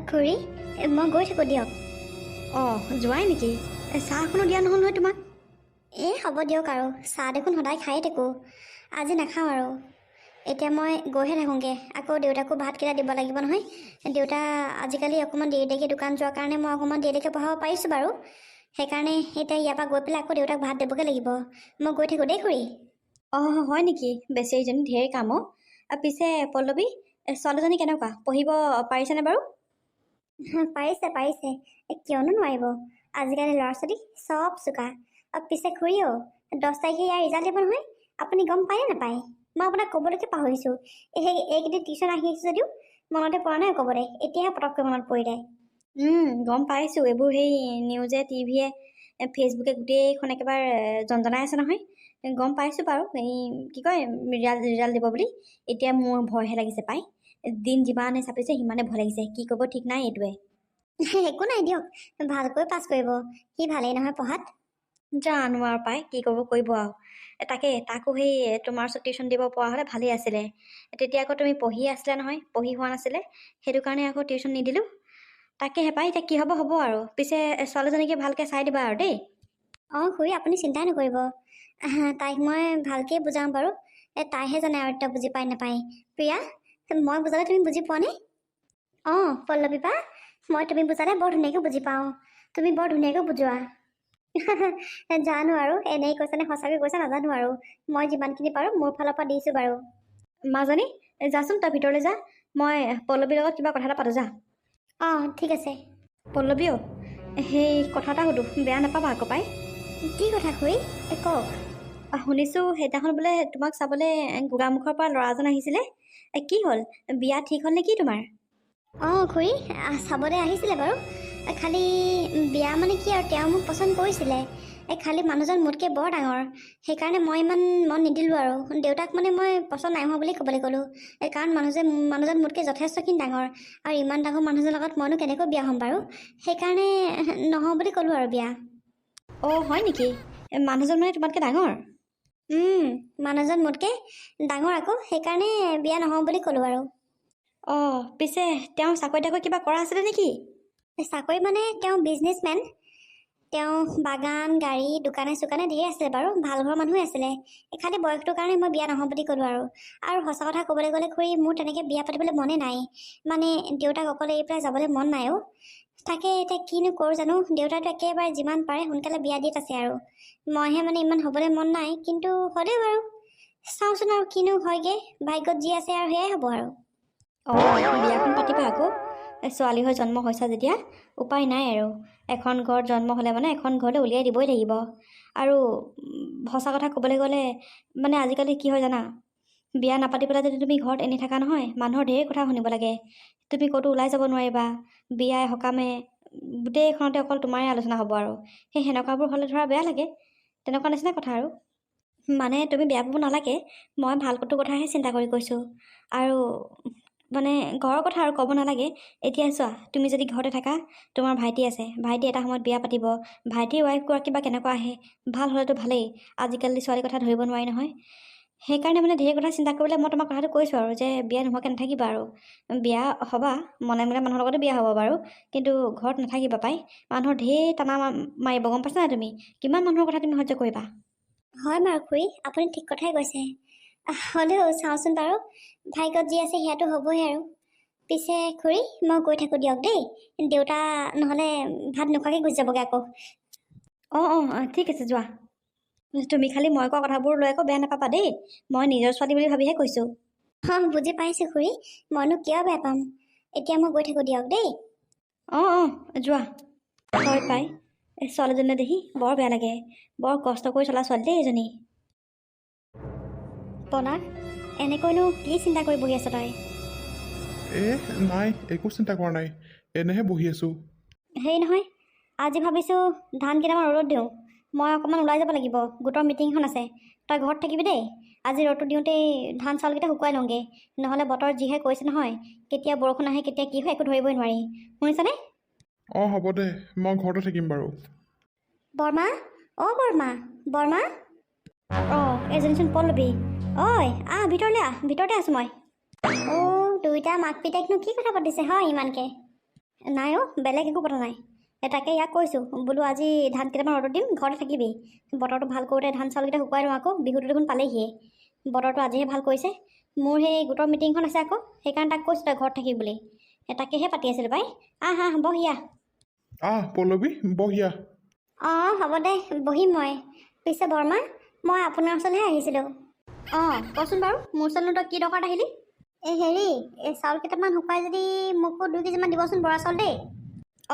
খুৰী মই গৈ থাকোঁ দিয়ক। অঁ যোৱাই নেকি? চাহ এখনো দিয়া নহ'ল নহয় তোমাক। হ'ব দিয়ক আৰু চাহ দেখোন সদায় খায়ে থাকোঁ, আজি নাখাওঁ আৰু। এতিয়া মই গৈহে থাকোঁগৈ, আকৌ দেউতাকো ভাতকেইটা দিব লাগিব নহয়। দেউতা আজিকালি অকণমান দেৰি দেৰিকৈ দোকান যোৱাৰ কাৰণে মই অকণমান দেৰিলৈকে পঢ়াব পাৰিছোঁ বাৰু। সেইকাৰণে এতিয়া ইয়াৰ পৰা গৈ পেলাই আকৌ দেউতাক ভাত দিবগৈ লাগিব। মই গৈ থাকোঁ দেই খুৰী। অঁ হয় নেকি? বেচেৰীজনী ঢেৰ কাম অ'। পিছে পল্লৱী, ছোৱালীজনী কেনেকুৱা, পঢ়িব পাৰিছেনে বাৰু? পাৰিছে কিয়নো নোৱাৰিব। আজিকালি ল'ৰা ছোৱালী চব চোকা। পিছে খুৰীও 10 তাৰিখে ইয়াৰ ৰিজাল্ট দিব নহয়, আপুনি গম পায়নে নাপায়? মই আপোনাক ক'বলৈকে পাহৰিছোঁ। এইকেইদিন টিউশ্যন আহি আছোঁ যদিও মনতে পৰা নাই ক'বলৈ, এতিয়াহে পটককৈ মনত পৰিলে। গম পাইছোঁ, এইবোৰ সেই নিউজে টিভিয়ে ফেচবুকে গোটেইখন একেবাৰে জনজনাই আছে নহয়। গম পাইছোঁ বাৰু, এই কি কয় ৰিজাল্ট দিব বুলি। এতিয়া মোৰ ভয়হে লাগিছে পাই। দিন যিমানে চাপিছে সিমানে ভয় লাগিছে, কি কৰিব ঠিক নাই এইটোৱে। একো নাই দিয়ক, ভালকৈ পাছ কৰিব। সি ভালেই নহয় পঢ়াত। জানো আৰু পাই কি কৰিব আৰু। তাকে তাকো সেই তোমাৰ ওচৰত টিউশ্যন দিব পৰা হ'লে ভালেই আছিলে। তেতিয়া আকৌ তুমি পঢ়ি আছিলা নহয়, পঢ়ি হোৱা নাছিলে, সেইটো কাৰণে আকৌ টিউশ্যন নিদিলোঁ। তাকে হেপাই এতিয়া কি হ'ব আৰু। পিছে ছোৱালীজনীকে ভালকৈ চাই দিবা আৰু দেই। খুৰী আপুনি চিন্তাই নকৰিব, তাইক মই ভালকৈ বুজাওঁ বাৰু। তাইহে জানে আৰু এতিয়া বুজি পাই নাপায়। প্ৰিয়া, মই বুজালে তুমি বুজি পোৱা নে? পল্লৱী বা, মই তুমি বুজালে বৰ ধুনীয়াকৈ বুজি পাওঁ। তুমি বৰ ধুনীয়াকৈ বুজোৱা। জানো আৰু এনেই কৈছা নে সঁচাকৈ কৈছা নাজানো আৰু। মই যিমানখিনি পাৰোঁ মোৰ ফালৰ পৰা দিছোঁ বাৰু। মাজনী যাচোন, তই ভিতৰলৈ যা, মই পল্লৱীৰ লগত কিবা কথা এটা পাতোঁ যা। ঠিক আছে। পল্লৱী অ', সেই কথা এটা সুধোঁ, বেয়া নাপাবা আকৌ পাই। কি কথা খুৰী? কওক। শুনিছোঁ সেইদিনাখন বোলে তোমাক চাবলৈ গোগামুখৰ পৰা ল'ৰা এজন আহিছিলে। কি হ'ল, বিয়া ঠিক হ'ল নে কি তোমাৰ? খুৰী চাবলৈ আহিছিলে বাৰু। খালি বিয়া মানে কি আৰু, তেওঁ মোক পচন্দ কৰিছিলে। খালি মানুহজন মোতকৈ বৰ ডাঙৰ, সেইকাৰণে মই ইমান মন নিদিলোঁ আৰু। দেউতাক মানে মই পচন্দ নাই হোৱা বুলি ক'বলৈ ক'লোঁ। কাৰণ মানুহজন মোতকৈ যথেষ্টখিনি ডাঙৰ, আৰু ইমান ডাঙৰ মানুহজনৰ লগত মইনো কেনেকৈ বিয়া হ'ম বাৰু। সেইকাৰণে নহওঁ বুলি ক'লোঁ আৰু বিয়া। হয় নেকি? মানুহজন মানে তোমাতকৈ ডাঙৰ? মানুহজন মোতকৈ ডাঙৰ আকৌ, সেইকাৰণে বিয়া নহওঁ বুলি ক'লোঁ আৰু। পিছে তেওঁ চাকৰি তাকৰি কিবা কৰা আছিলে নেকি? চাকৰি মানে তেওঁ বিজনেছমেন। তেওঁ বাগান, গাড়ী, দোকানে চোকানে ধেৰ আছিলে বাৰু, ভাল ঘৰৰ মানুহে আছিলে। খালি বয়সটোৰ কাৰণে মই বিয়া নহওঁ বুলি ক'লোঁ আৰু সঁচা কথা ক'বলৈ গ'লে খুৰী, মোৰ তেনেকৈ বিয়া পাতিবলৈ মনে নাই। মানে দেউতাক অকলে এৰি পেলাই যাবলৈ মন নাই। তাকে এতিয়া কিনো কৰোঁ জানো। দেউতাটো একেবাৰে যিমান পাৰে সোনকালে বিয়া দিয়াত আছে আৰু। মইহে মানে ইমান হ'বলৈ মন নাই, কিন্তু হ'লেও বাৰু চাওঁচোন আৰু কিনো হয়গৈ। ভাগ্যত যি আছে আৰু সেয়াই হ'ব আৰু। বিয়াখন পাতিবা আকৌ, ছোৱালী হৈ জন্ম হৈছা যেতিয়া। উপায় নাই আৰু, এখন ঘৰত জন্ম হ'লে মানে এখন ঘৰলৈ উলিয়াই দিবই লাগিব। আৰু সঁচা কথা ক'বলৈ গ'লে মানে আজিকালি কি হয় জানা, বিয়া নাপাতি পেলাই যদি তুমি ঘৰত এনে থাকা নহয়, মানুহৰ ঢেৰ কথা শুনিব লাগে। তুমি ক'তো ওলাই যাব নোৱাৰিবা, বিয়াই সকামে গোটেইখনতে অকল তোমাৰে আলোচনা হ'ব আৰু। সেনেকুৱাবোৰ হ'লে ধৰা বেয়া লাগে, তেনেকুৱা নিচিনা কথা আৰু। মানে তুমি বেয়া পাব নালাগে, মই ভালটো কথাহে চিন্তা কৰি কৈছোঁ। আৰু মানে ঘৰৰ কথা আৰু ক'ব নালাগে। এতিয়া চোৱা, তুমি যদি ঘৰতে থাকা, তোমাৰ ভাইটি আছে, ভাইটি এটা সময়ত বিয়া পাতিব, ভাইটিৰ ৱাইফগৰাকী বা কেনেকুৱা আহে, ভাল হ'লেতো ভালেই। আজিকালি ছোৱালীৰ কথা ধৰিব নোৱাৰি নহয়। সেইকাৰণে মানে ঢেৰ কথা চিন্তা কৰিলে মই তোমাক কথাটো কৈছোঁ আৰু, যে বিয়া নোহোৱাকৈ নাথাকিবা আৰু। বিয়া হ'বা, মনে মনে মানুহৰ লগতে বিয়া হ'ব বাৰু, কিন্তু ঘৰত নাথাকিবা পাই। মানুহৰ ঢেৰ টানা মাৰিব, গম পাইছা নাই তুমি? কিমান মানুহৰ কথা তুমি সহ্য কৰিবা? হয় বাৰু খুৰী, আপুনি ঠিক কথাই কৈছে। হ'লেও চাওঁচোন বাৰু, ভাগ্যত যি আছে সেয়াটো হ'বই আৰু। পিছে খুৰী মই গৈ থাকোঁ দিয়ক দেই, দেউতা নহ'লে ভাত নোখোৱাকৈ গুচি যাবগৈ আকৌ। ঠিক আছে, যোৱা। তুমি খালি মই কোৱা কথাবোৰ লৈ আকৌ বেয়া নাপাবা দেই, মই নিজৰ ছোৱালী বুলি ভাবিহে কৈছোঁ। বুজি পাইছোঁ খুৰী, মইনো কিয় বেয়া পাম। এতিয়া মই গৈ থাকোঁ দিয়ক দেই। যোৱা। হয় পাই, ছোৱালীজনীয়ে দেখি বৰ বেয়া লাগে, বৰ কষ্ট কৰি চলা ছোৱালী দেই এজনী। পনাক, এনেকৈনো কি চিন্তা কৰি বহি আছ তই? নাই, একো চিন্তা কৰা নাই, এনেহে বহি আছোঁ। হেৰি নহয়, আজি ভাবিছোঁ ধান কেইটামান ৰ'দত দিওঁ। মই অকণমান ওলাই যাব লাগিব, গোটৰ মিটিংখন আছে। তই ঘৰত থাকিবি দেই। আজি ৰ'দটো দিওঁতেই ধান চাউলকেইটা শুকুৱাই লওঁগৈ, নহ'লে বতৰ যিহে কৈছে নহয়, কেতিয়া বৰষুণ আহে কেতিয়া কি হয় একো ধৰিবই নোৱাৰি। শুনিছানে? হ'ব দে, মই ঘৰতে থাকিম বাৰু। বৰমা, বৰমা, বৰমা। এজনীচোন পল্লৱী। ভিতৰলৈ আহ, ভিতৰতে আছোঁ মই। দুইটা মাক পিতেকনো কি কথা পাতিছে হয় ইমানকৈ? নাই অ' বেলেগ একো কথা নাই। তাকে ইয়াক কৈছোঁ বোলো আজি ধান কেইটামান অৰ্ডাৰ দিম, ঘৰতে থাকিবি। বতৰটো ভাল কৰোঁতে ধান চাউলকেইটা শুকুৱাই লওঁ আকৌ, বিহুটো দেখোন পালেহিয়ে। বতৰটো আজিহে ভাল কৰিছে। মোৰ সেই গোটৰ মিটিংখন আছে আকৌ, সেইকাৰণে তাক কৈছোঁ তই ঘৰত থাকিবি বুলি। তাকেহে পাতি আছিলোঁ পাই। আহ বহিয়া। পল্লৱী বহিয়া। অঁ হ'ব দে বহিম মই। পিছে বৰমা, মই আপোনাৰ ওচৰলৈহে আহিছিলোঁ। অঁ কচোন বাৰু, মোৰ ওচৰলৈ তই কি দৰকাৰত আহিলি? হেৰি, এই চাউল কেইটামান শুকুৱাই যদি মোকো 2 কেজিমান দিবচোন, বৰা চাউল দেই।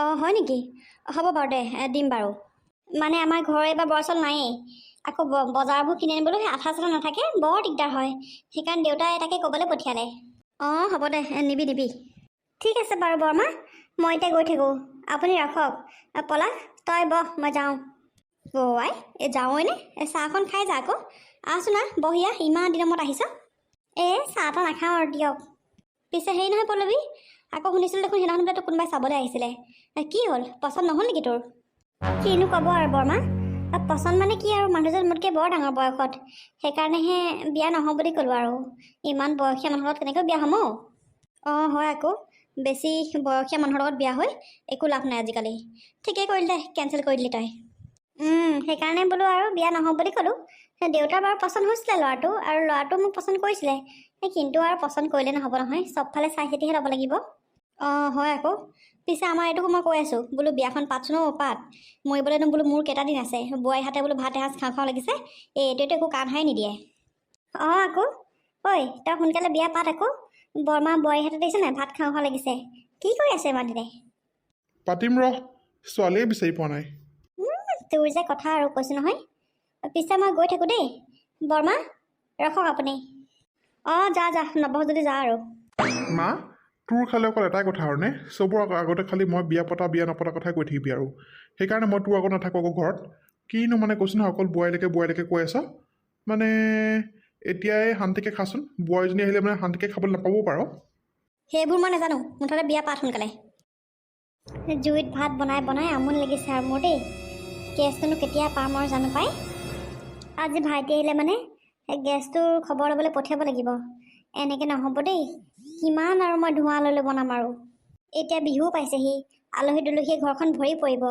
অঁ হয় নেকি? হ'ব বাৰু দে, দিম বাৰু। মানে আমাৰ ঘৰৰ এইবাৰ বৰা চাউল নায়েই। আকৌ বজাৰবোৰ কিনি আনিবলৈ সেই আঠা চাঠা নাথাকে, বৰ দিগদাৰ হয়। সেইকাৰণে দেউতাই তাকে ক'বলৈ পঠিয়ালে। অঁ হ'ব দে, নিবি। ঠিক আছে বাৰু বৰমা, মই এতিয়া গৈ থাকোঁ। আপুনি ৰাখক। পলাশ, তই বহ, মই যাওঁ। আই যাওঁনে? চাহখন খাই যা আকৌ। আহচোন বহিয়া, ইমান দিনৰ মূৰত আহিছ। চাহ তাহ নাখাওঁ আৰু দিয়ক। পিছে হেৰি নহয় পল্লৱী, আকৌ শুনিছিলোঁ দেখোন সেইদিনাখন বোলে তোক কোনোবাই চাবলৈ আহিছিলে। কি হ'ল, পচন্দ নহ'ল নেকি তোৰ? কিনো ক'ব আৰু বৰমা, পচন্দ মানে কি আৰু, মানুহজন মোতকৈ বৰ ডাঙৰ বয়সত। সেইকাৰণেহে বিয়া নহওঁ বুলি ক'লোঁ আৰু। ইমান বয়সীয়া মানুহৰ লগত কেনেকৈ বিয়া হ'ম অ'? অঁ হয় আকৌ, বেছি বয়সীয়া মানুহৰ লগত বিয়া হৈ একো লাভ নাই আজিকালি। ঠিকেই কৰিলি দে, কেঞ্চেল কৰি দিলি তই। সেইকাৰণে বোলো আৰু বিয়া নহওঁ বুলি ক'লোঁ। দেউতাৰ বাৰু পচন্দ হৈছিলে ল'ৰাটো, আৰু ল'ৰাটো মোক পচন্দ কৰিছিলে। কিন্তু আৰু পচন্দ কৰিলে নহ'ব নহয়, চবফালে চাই চিতিহে ল'ব লাগিব। অঁ হয় আকৌ। পিছে আমাৰ এইটোকো মই কৈ আছোঁ বোলো, বিয়াখন পাতছোন পাত। মৰিবলৈনো বোলো মোৰ কেইটা দিন আছে। বোৱাৰী হাতে বোলো ভাত এসাঁজ খাওঁ লাগিছে। এইটোৱেতো একো কাণসাৰে নিদিয়ে। অঁ আকৌ, ঐ তই সোনকালে বিয়া পাত আকৌ। বৰমা বোৱাৰী হাতে দেখিছে নাই, ভাত খাওঁ লাগিছে। কি কৰি আছে ইমান দিনে? পাতিম ৰহ, ছোৱালীয়ে বিচাৰি পোৱা নাই। তোৰ যে কথা আৰু কৈছোঁ নহয়। পিছে মই গৈ থাকোঁ দেই। বৰমা ৰখক আপুনি। অঁ যা নবহ যদি যা আৰু। মা, তোৰ খালি অকল এটাই কথা আৰু নে? চবৰ আগতে খালি মই বিয়া পতা বিয়া নপতা কথাই কৈ থাকিবি আৰু। সেইকাৰণে মই তোৰ আগত নাথাকোঁ আকৌ ঘৰত। কিনো মানে কৈছোঁ নহয়, অকল বোৱাৰীলৈকে কৈ আছ। মানে এতিয়াই শান্তিকৈ খাচোন, বোৱাৰীজনী আহিলে মানে শান্তিকৈ খাবলৈ নাপাবও পাৰ। সেইবোৰ মই নাজানো, মুঠতে বিয়া পাত সোনকালে। জুইত ভাত বনাই বনাই আমনি লাগিছে আৰু মোৰ দেই। গেছটোনো কেতিয়া পাম আৰু জানো পাই। আজি ভাইটি আহিলে মানে গেছটোৰ খবৰ ল'বলৈ পঠিয়াব লাগিব। এনেকৈ নহ'ব দেই। কিমান আৰু মই ধোঁৱা লৈ বনাম আৰু। এতিয়া বিহু পাইছেহি, আলহী দুলহীয়ে ঘৰখন ভৰি পৰিব।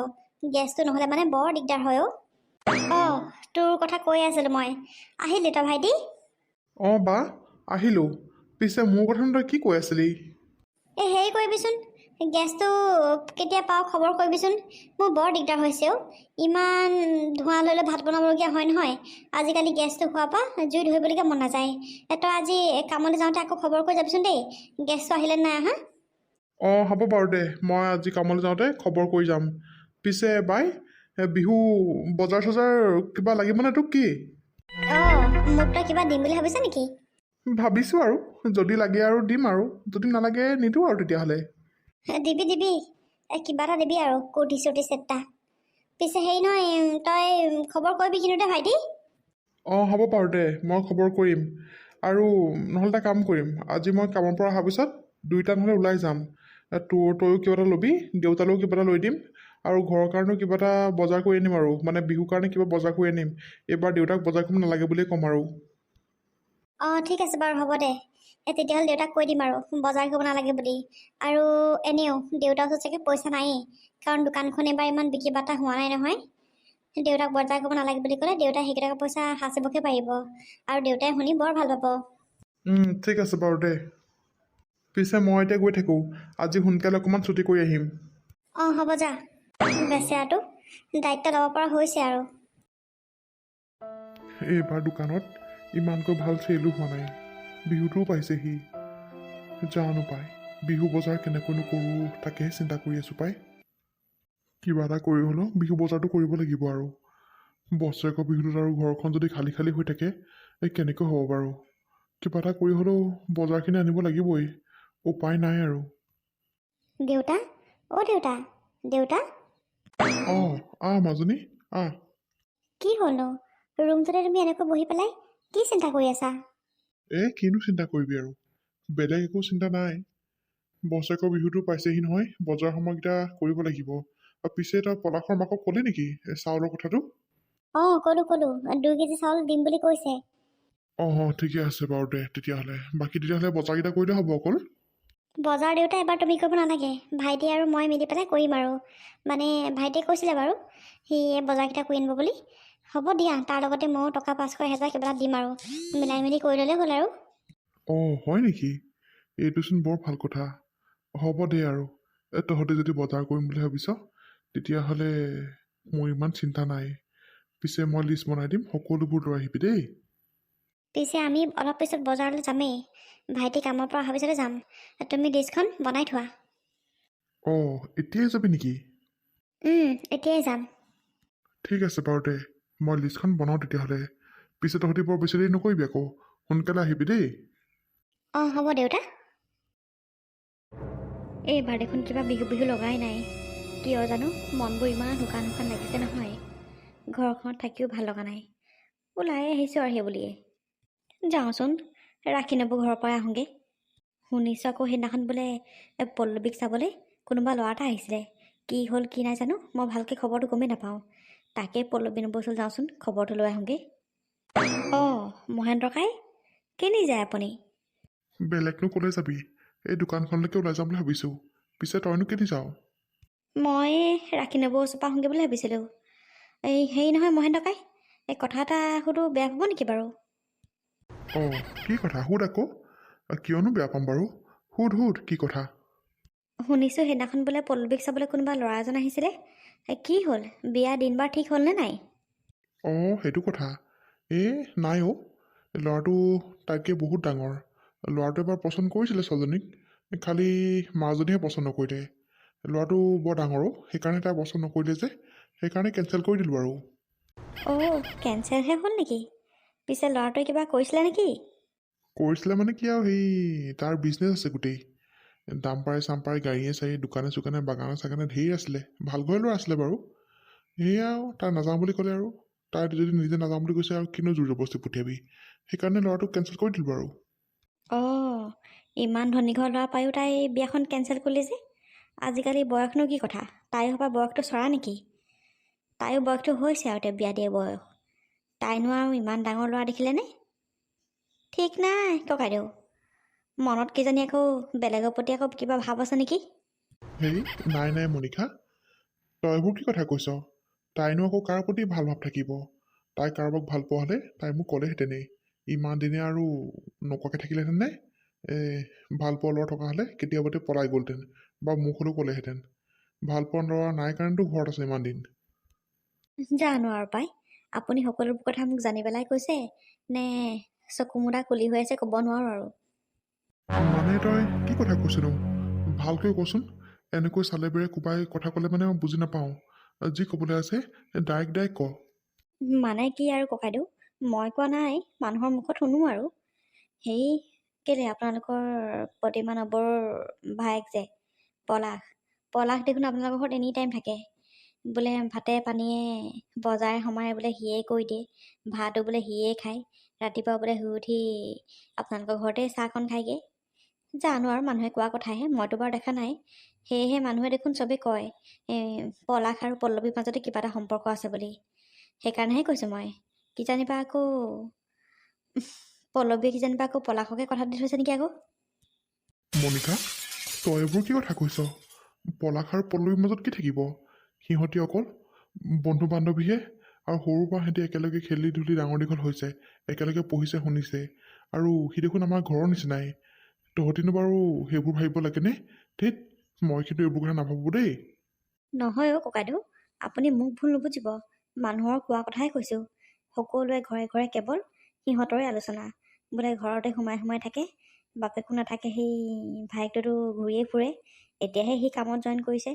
গেছটো নহ'লে মানে বৰ দিগদাৰ হয় অ'। তোৰ কথা কৈ আছিলোঁ মই। আহিলি তই ভাইটি? অঁ বা, আহিলোঁ। পিছে মোৰ কথানো তই কি কৈ আছিলি? হেৰি কৰিবিচোন, গেছটো কেতিয়া পাওঁ খবৰ কৰিবিচোন। মোৰ বৰ দিগদাৰ হৈছে অ'। ইমান ধোঁৱা লৈ ভাত বনাবলগীয়া হয় নহয়। আজিকালি গেছটো হোৱাৰ পৰা জুই ধৰিবলৈকে মন নাযায়। তই আজি কামলৈ যাওঁতে আকৌ খবৰ কৰি যাবিচোন দেই, গেছটো আহিলে নাই আহা। অঁ হ'ব বাৰু দে, মই আজি কামলৈ যাওঁতে খবৰ কৰি যাম। পিছে বাই, বিহু বজাৰ চজাৰ কিবা লাগিবনে তোক কি? মোক তই কিবা দিম বুলি ভাবিছ নেকি? ভাবিছোঁ আৰু, যদি লাগে আৰু দিম আৰু, যদি নালাগে নিদিওঁ আৰু তেতিয়াহ'লে। দিবি কিবা এটা দিবি আৰু, কুৰ্তি চুৰ্তি ছেট এটা। পিছে হেৰি নহয়, তই খবৰ কৰিবি কিন্তু দে ভাইটি। অঁ হ'ব বাৰু দে, মই খবৰ কৰিম। আৰু নহ'লে এটা কাম কৰিম, আজি মই কামৰ পৰা অহাৰ পিছত দুইটা নহ'লে ওলাই যাম। তয়ো কিবা এটা ল'বি, দেউতালৈও কিবা এটা লৈ দিম। আৰু ঘৰৰ কাৰণেও কিবা এটা বজাৰ কৰি আনিম আৰু, মানে বিহুৰ কাৰণে কিবা বজাৰ কৰি আনিম। এইবাৰ দেউতাক বজাৰ কৰিব নালাগে বুলিয়ে ক'ম আৰু। ঠিক আছে বাৰু হ'ব দে। তেতিয়াহ'লে দেউতাক কৈ দিম আৰু বজাৰ কৰিব নালাগে বুলি। আৰু এনেও দেউতাৰ ওচৰত চাগে পইচা নায়েই, কাৰণ দোকানখন এইবাৰ ইমান বিক্ৰী বাৰ্তা হোৱা নাই নহয়। দেউতাক বজাৰ কৰিব নালাগে বুলি ক'লে দেউতাই সেইকেইটকা পইচা সাঁচিবকে পাৰিব, আৰু দেউতাই শুনি বৰ ভাল পাব। ঠিক আছে বাৰু দে। পিছে মই এতিয়া গৈ থাকোঁ, আজি সোনকালে অকণমান ছুটি কৰি আহিম। হ'ব যা। বেচেৰাটো দায়িত্ব ল'ব পৰা হৈছে আৰু। এইবাৰ দোকানত ইমানকৈ ভাল চেলো হোৱা নাই। বিহুটোও পাইছেহি। জানো পাই, বিহু বজাৰ কেনেকৈনো কৰোঁ তাকেহে চিন্তা কৰি আছোঁ পাই। কিবা এটা কৰি হ'লেও বিহু বজাৰটো কৰিব লাগিব আৰু। বছৰেকৰ বিহুটোত আৰু ঘৰখন যদি খালী খালী হৈ থাকে, কেনেকৈ হ'ব বাৰু? কিবা এটা কৰি হ'লেও বজাৰখিনি আনিব লাগিবই, উপায় নাই আৰু। দেউতা, দেউতা। মাজনী, আহ। কি হ'লনো? ৰুমটোতে তুমি এনেকৈ বহি পেলাই কি চিন্তা কৰি আছা? কিনো চিন্তা কৰিবি আৰু, বেলেগ একো চিন্তা নাই। বছৰেকৰ বিহুটো পাইছেহি নহয়, বজাৰ সময়কেইটা কৰিব লাগিব। পিছে তই পলাশৰ মাকক ক'লি নেকি চাউলৰ কথাটো? ক'লো 2 কেজি চাউল দিম বুলি কৈছে। ঠিকে আছে বাৰু দে তেতিয়াহ'লে। বাকী তেতিয়াহ'লে বজাৰকেইটা কৰিলে হ'ব অকল? বজাৰ দেউতা এবাৰ তুমি কৰিব নালাগে, ভাইটি আৰু মই মিলি পেলাই কৰিম আৰু। মানে ভাইটিয়ে কৈছিলে বাৰু সি এই বজাৰকেইটা কৰি আনিব বুলি। হ'ব দিয়া, তাৰ লগতে ময়ো টকা 500-1000 কিবা এটা দিম আৰু মিলাই মেলি কৰি ল'লেই হ'ল আৰু। অঁ হয় নেকি? এইটোচোন বৰ ভাল কথা। হ'ব দে আৰু তহঁতে যদি বজাৰ কৰিম বুলি ভাবিছ তেতিয়াহ'লে মোৰ ইমান চিন্তা নাই। পিছে মই লিষ্ট বনাই দিম, সকলোবোৰ লৈ আহিবি দেই। পিছে আমি অলপ পিছত বজাৰলৈ যামেই, ভাইটি কামৰ পৰা অহাৰ পিছতে যাম। তুমি লিষ্টখন বনাই থোৱা। অঁ এতিয়াই যাবি নেকি? এতিয়াই যাম। ঠিক আছে বাৰু দে, মই লিষ্টখন বনাওঁ তেতিয়াহ'লে। পিছে তহঁতি বৰ বেছি দেৰি নকৰিবি আকৌ, সোনকালে আহিবি দেই। অঁ হ'ব দেউতা। এইবাৰ দেখোন কিবা বিহু বিহু লগাই নাই, কিয় জানো মনবোৰ ইমান শুকান শুকান লাগিছে নহয়। ঘৰখনত থাকিও ভাল লগা নাই। ওলাই আহিছোঁ আৰু সেই বুলিয়ে যাওঁচোন, ৰাখি নবৌ ঘৰৰ পৰা আহোঁগৈ। শুনিছোঁ আকৌ সেইদিনাখন বোলে পল্লৱীক চাবলৈ কোনোবা ল'ৰা এটা আহিছিলে। কি হ'ল কি নাই জানো, মই ভালকৈ খবৰটো গমেই নাপাওঁ। তাকে পল্লৱী নবৌৰ ওচৰত যাওঁচোন, খবৰটো লৈ আহোঁগৈ। অঁ মহেন্দ্ৰ কাই, কেনি যায় আপুনি? বেলেগনো ক'লৈ যাবি, এই দোকানখনলৈকে ওলাই যাম বুলি ভাবিছোঁ। পিছে তইনো কেনি যাওঁ? মই ৰাখি নবৌৰ ওচৰৰ পৰা আহোঁগৈ বুলি ভাবিছিলোঁ। এই হেৰি নহয় মহেন্দ্ৰ কাই, এই কথা এটা সুধো, বেয়া পাব নেকি বাৰু? অঁ কি কথা, সোধ আকৌ। কিয়নো বেয়া পাম বাৰু, সোধ কি কথা। শুনিছোঁ সেইদিনাখন বোলে পল্লৱীক চাবলৈ কোনোবা ল'ৰা এজন আহিছিলে। কি হ'ল, বিয়া দিন বাৰ ঠিক হ'লনে নাই? অঁ সেইটো কথা। নাই অ', ল'ৰাটো তাইতকৈ বহুত ডাঙৰ। ল'ৰাটোৱে এবাৰ পচন্দ কৰিছিলে ছোৱালীজনীক, খালি মাজনীহে পচন্দ নকৰিলে। ল'ৰাটো বৰ ডাঙৰ অ', সেইকাৰণে তাই পচন্দ নকৰিলে যে, সেইকাৰণে কেঞ্চেল কৰি দিলোঁ আৰু। অঁ কেঞ্চেলহে হ'ল নেকি? পিছে ল'ৰাটোৱে কিবা কৰিছিলে নেকি? কৰিছিলে মানে কি আৰু, তাৰ বিজনেছ আছে গোটেই। দাম্পাৰে চাম্পাৰে, গাড়ীয়ে চাড়ীয়ে, দোকানে চোকানে, বাগানে চাগানে ধেৰ আছিলে। ভাল ঘৰৰ ল'ৰা আছিলে বাৰু। সেয়া আৰু তাই নাযাওঁ বুলি ক'লে আৰু। তাই যদি নিজে নাযাওঁ বুলি কৈছে আৰু কিনো জোৰ জবস্তি পঠিয়াবি। সেইকাৰণে ল'ৰাটোক কেঞ্চেল কৰি দিলোঁ আৰু। অঁ ইমান ধনী ঘৰ ল'ৰা পায়ো তাই বিয়াখন কেঞ্চেল কৰিলে যে? আজিকালি বয়সনো কি কথা, তাইৰ পৰা বয়সটো চৰা নেকি? তাইৰো বয়সটো হৈছে আৰু এতিয়া বিয়া দিয়া বয়স। তাইনো আৰু ইমান ডাঙৰ ল'ৰা দেখিলেনে? ঠিক নাই ককাইদেউ, মনত কিজানি আকৌ বেলেগৰ প্ৰতি আকৌ কিবা ভাৱ আছে নেকি? নাই মনিষা, তই এইবোৰ কি কথা কৈছ? তাইনো আকৌ কাৰ প্ৰতি ভাল ভাৱ থাকিব? তাই কাৰোবাক ভাল পোৱা হ'লে তাই মোক ক'লেহেঁতেনেই। ইমান দিনে আৰু নোকোৱাকৈ থাকিলেহেঁতেন নে? ভাল পোৱা ল'ৰা থকা হ'লে কেতিয়াবাতে পলাই গ'লহেঁতেন, বা মোক হ'লেও ক'লেহেঁতেন। ভাল পোৱা ল'ৰা নাই কাৰণেতো ঘৰত আছে ইমান দিন। জানো আৰু পাই, আপুনি সকলোবোৰ কথা মোক জানি পেলাই কৈছে নে চকু মুদা কুলি হৈ আছে ক'ব নোৱাৰোঁ আৰু। মানে তই কি কথা কৈছনো? ভালকৈ কচোন। এনেকৈ চালে বেৰে কোবাই কথা ক'লে মানে মই বুজি নাপাওঁ। যি ক'বলৈ আছে ডাইৰেক্ট ক। মানে কি আৰু ককাইদেউ, মই কোৱা নাই, মানুহৰ মুখত শুনো আৰু। সেই কেলে আপোনালোকৰ প্ৰতিমা নৱৰ ভায়েক যে পলাশ দেখোন আপোনালোকৰ ঘৰত এনি টাইম থাকে। বোলে ভাতে পানীয়ে বজাৰে সমাৰে বোলে সিয়ে কৰি দিয়ে, ভাতো বোলে সিয়ে খায়। ৰাতিপুৱা বোলে শুই উঠি আপোনালোকৰ ঘৰতে চাহকণ খায়গৈ। জানো আৰু মানুহে কোৱা কথাহে, মইতো বাৰু দেখা নাই। সেয়েহে মানুহে দেখোন চবেই কয় পলাশ আৰু পল্লৱীৰ মাজতে কিবা এটা সম্পৰ্ক আছে বুলি। সেইকাৰণেহে কৈছোঁ মই। কিজানিবা আকৌ পল্লৱীয়ে কিজানিবা আকৌ পলাশকে কথা দি থৈছে নেকি আকৌ? মনিকা, তই এইবোৰ কি কথা কৈছ? পলাশ আৰু পল্লৱীৰ মাজত কি থাকিব? সিহঁতি অকল বন্ধু বান্ধৱীহে। আৰু সৰুৰ পৰা সিহঁতি একেলগে খেলি ধূলি ডাঙৰ দীঘল হৈছে, একেলগে পঢ়িছে শুনিছে। আৰু সি দেখোন আমাৰ ঘৰৰ নিচিনাই। তহঁতিনো বাৰু সেইবোৰ ভাবিব লাগেনে? ধেৎ, মই কিন্তু এইবোৰ কথা নাভাবোঁ দেই। নহয় অ' ককাইদেউ, আপুনি মোক ভুল নুবুজিব। মানুহৰ কোৱা কথাই কৈছোঁ। সকলোৱে ঘৰে ঘৰে কেৱল সিহঁতৰে আলোচনা। বোলে ঘৰতে সোমাই সোমাই থাকে, বাপেকো নাথাকে, সেই ভায়েকটোতো ঘূৰিয়ে ফুৰে। এতিয়াহে সি কামত জইন কৰিছে,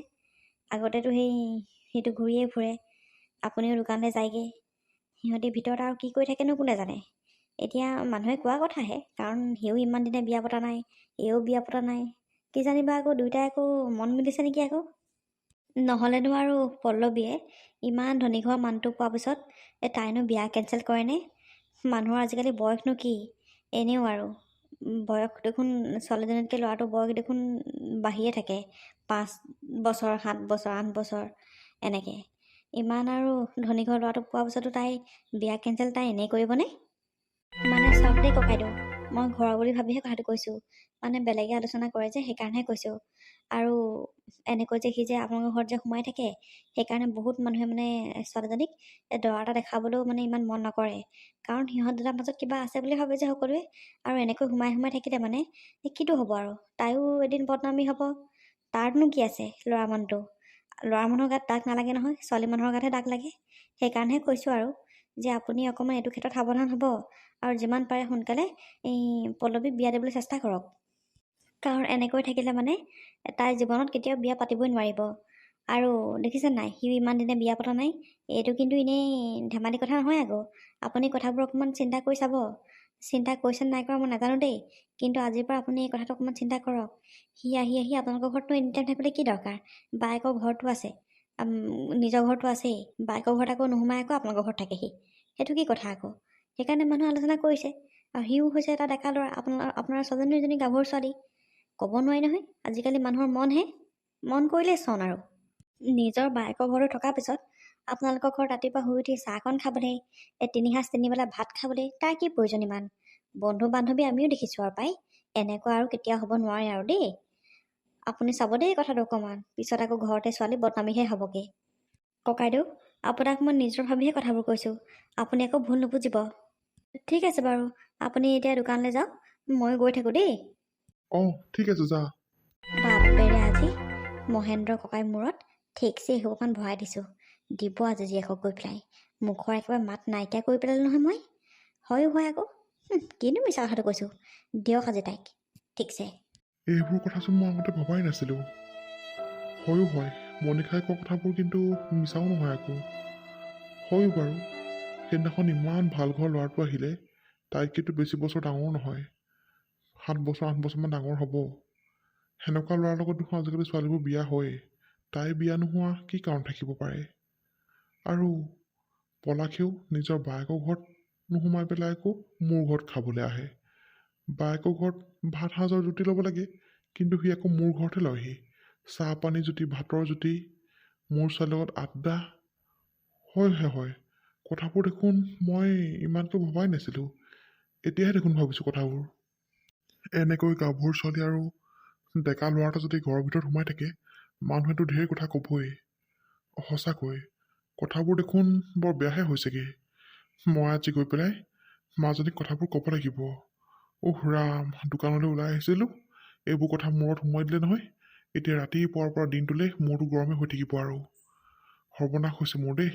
আগতেতো সেইটো ঘূৰিয়ে ফুৰে। আপুনিও দোকানলৈ যায়গৈ। সিহঁতি ভিতৰত আৰু কি কৰি থাকেনো কোনে জানে। এতিয়া মানুহে কোৱা কথাহে, কাৰণ সিও ইমান দিনে বিয়া পতা নাই, এও বিয়া পতা নাই। কিজানিবা আকৌ দুয়োটাই আকৌ মন মিলিছে নেকি আকৌ? নহ'লেনো আৰু পল্লৱীয়ে ইমান ধনী ঘৰৰ মানুহটোক পোৱাৰ পিছত তাইনো বিয়া কেঞ্চেল কৰেনে? মানুহৰ আজিকালি বয়সনো কি? এনেও আৰু বয়স দেখোন ছোৱালীজনীতকৈ ল'ৰাটোৰ বয়স দেখোন বাঢ়িয়ে থাকে, 5 বছৰ 7 বছৰ 8 বছৰ এনেকৈ। ইমান আৰু ধনী ঘৰৰ ল'ৰাটোক পোৱাৰ পিছতো তাই বিয়া কেঞ্চেল তাই এনেই কৰিবনে? মানে চাওক দেই ককাইদেউ, মই ঘৰৰ বুলি ভাবিহে কথাটো কৈছোঁ। মানে বেলেগে আলোচনা কৰে যে সেইকাৰণেহে কৈছোঁ। আৰু এনেকৈ যে সি যে আপোনালোকৰ ঘৰত যে সোমাই থাকে, সেইকাৰণে বহুত মানুহে মানে ছোৱালীজনীক দৰা এটা দেখাবলৈও মানে ইমান মন নকৰে। কাৰণ সিহঁত দুটাৰ মাজত কিবা আছে বুলি ভাবে যে সকলোৱে। আৰু এনেকৈ সোমাই সোমাই থাকিলে মানে কিটো হ'ব আৰু, তাইও এদিন বদনামী হ'ব। তাৰনো কি আছে ল'ৰা মানুহটো। ল'ৰা মানুহৰ গাত দাগ নালাগে নহয়, ছোৱালী মানুহৰ গাতহে দাগ লাগে। সেইকাৰণেহে কৈছোঁ আৰু যে আপুনি অকণমান এইটো ক্ষেত্ৰত সাৱধান হ'ব। আৰু যিমান পাৰে সোনকালে এই পল্লৱীক বিয়া দিবলৈ চেষ্টা কৰক। কাৰণ এনেকৈ থাকিলে মানে তাইৰ জীৱনত কেতিয়াও বিয়া পাতিবই নোৱাৰিব। আৰু দেখিছে নাই, সিও ইমান দিনে বিয়া পতা নাই। এইটো কিন্তু এনেই ধেমালি কথা নহয় আকৌ। আপুনি কথাবোৰ অকণমান চিন্তা কৰি চাব। চিন্তা কৰিছে নাই কৰা মই নাজানো দেই, কিন্তু আজিৰ পৰা আপুনি এই কথাটো অকণমান চিন্তা কৰক। সি আহি আহি আপোনালোকৰ ঘৰতনো এনি টাইম থাকিবলৈ কি দৰকাৰ? বায়েকৰ ঘৰটো আছে, নিজৰ ঘৰটো আছেই। বায়েকৰ ঘৰত আকৌ নোসোমাই আকৌ আপোনালোকৰ ঘৰত থাকেহি। সেইটো কি কথা আকৌ? সেইকাৰণে মানুহে আলোচনা কৰিছে। আৰু সিও হৈছে এটা ডেকা ল'ৰা, আপোনাৰ ছোৱালীজনী এজনী গাভৰু ছোৱালী। ক'ব নোৱাৰি নহয়, আজিকালি মানুহৰ মনহে, মন কৰিলেই চন আৰু। নিজৰ বায়েকৰ ঘৰতো থকাৰ পিছত আপোনালোকৰ ঘৰত ৰাতিপুৱা শুই উঠি চাহকণ খাবলৈ, 3 সাঁজ 3 বেলা ভাত খাবলৈ তাৰ কি প্ৰয়োজন ইমান? বন্ধু বান্ধৱী আমিও দেখিছোঁ আৰু পাই, এনেকুৱা আৰু কেতিয়াও হ'ব নোৱাৰে আৰু দেই। আপুনি চাব দেই কথাটো অকণমান, পিছত আকৌ ঘৰতে ছোৱালী বদনামীহে হ'বগৈ। ককাইদেউ, আপোনাক মই নিজৰ ভাবিহে কথাবোৰ কৈছোঁ, আপুনি আকৌ ভুল নুবুজিব। ঠিক আছে বাৰু, আপুনি এতিয়া দোকানলৈ যাওক, মই গৈ থাকোঁ দেই। অঁ ঠিক আছে, যা। বাপেৰে আজি মহেন্দ্ৰ ককাই মূৰত ঠিকছে এসোপামান ভৰাই দিছোঁ। দিব আজি জীয়েকক গৈ পেলাই। মুখৰ একেবাৰে মাত নাইকিয়া কৰি পেলালোঁ নহয় মই। হয়ো হয় আকৌ, কিনো মিছা কথাটো কৈছোঁ। দিয়ক আজি তাইক ঠিকছে। এইবোৰ কথাচোন মই আগতে ভবাই নাছিলোঁ। হয়ো হয়, মণিষাই কোৱা কথাবোৰ কিন্তু মিছাও নহয় আকৌ। হয়ো বাৰু, সেইদিনাখন ইমান ভাল ঘৰ ল'ৰাটো আহিলে, তাইক কিন্তু বেছি বছৰ ডাঙৰ নহয়, 7 বছৰ 8 বছৰমান ডাঙৰ হ'ব। সেনেকুৱা ল'ৰাৰ লগত দেখোন আজিকালি ছোৱালীবোৰ বিয়া হয়েই। তাই বিয়া নোহোৱা কি কাৰণ থাকিব পাৰে? আৰু পলাশেও নিজৰ বায়েকৰ ঘৰত নোসোমাই পেলাই আকৌ মোৰ ঘৰত খাবলৈ আহে। বায়েকৰ ঘৰত ভাত সাজৰ জুতি ল'ব লাগে, কিন্তু সি আকৌ মোৰ ঘৰতহে লয়হি। চাহ পানী জুতি, ভাতৰ জুতি, মোৰ ছোৱালীৰ লগত আড্ডা। হয়, কথাবোৰ দেখোন মই ইমানকৈ ভবাই নাছিলোঁ। এতিয়াহে দেখোন ভাবিছোঁ কথাবোৰ। এনেকৈ গাভৰু ছোৱালী আৰু ডেকা ল'ৰা এটা যদি ঘৰৰ ভিতৰত সোমাই থাকে, মানুহেতো ঢেৰ কথা ক'বই। সঁচাকৈ কথাবোৰ দেখোন বৰ বেয়াহে হৈছেগৈ। মই আজি গৈ পেলাই মাজনীক কথাবোৰ ক'ব লাগিব। ৰাম, দোকানলৈ ওলাই আহিছিলোঁ, এইবোৰ কথা মূৰত সোমাই দিলে নহয়। এতিয়া ৰাতিপুৱাৰ পৰা দিনটোলৈ মূৰটো গৰমে হৈ থাকিব আৰু। সৰ্বনাশ হৈছে মোৰ দেই।